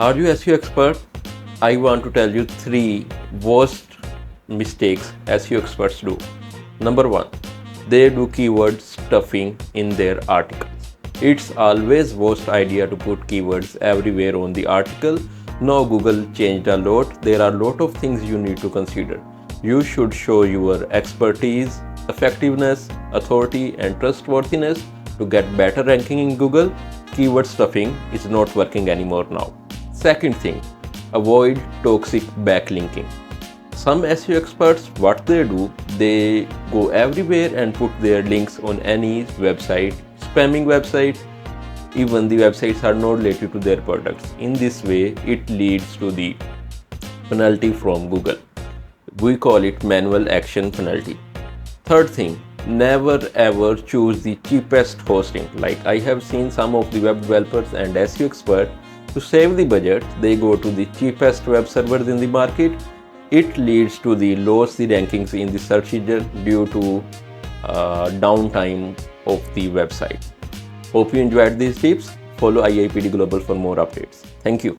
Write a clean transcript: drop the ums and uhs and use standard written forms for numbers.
Are you SEO expert? I want to tell you 3 worst mistakes SEO experts do. Number 1, they do keyword stuffing in their articles. It's always worst idea to put keywords everywhere on the article. Now Google changed a lot. There are a lot of things you need to consider. You should show your expertise, effectiveness, authority and trustworthiness to get better ranking in Google. Keyword stuffing is not working anymore now. Second thing, avoid toxic backlinking. Some SEO experts, what they do, they go everywhere and put their links on any website, spamming website. Even the websites are not related to their products. In this way, it leads to the penalty from Google. We call it manual action penalty. Third thing, never ever choose the cheapest hosting. Like I have seen some of the web developers and SEO experts, to save the budget, they go to the cheapest web servers in the market. It leads to the lowest rankings in the search engine due to downtime of the website. Hope you enjoyed these tips. Follow IIPD Global for more updates. Thank you.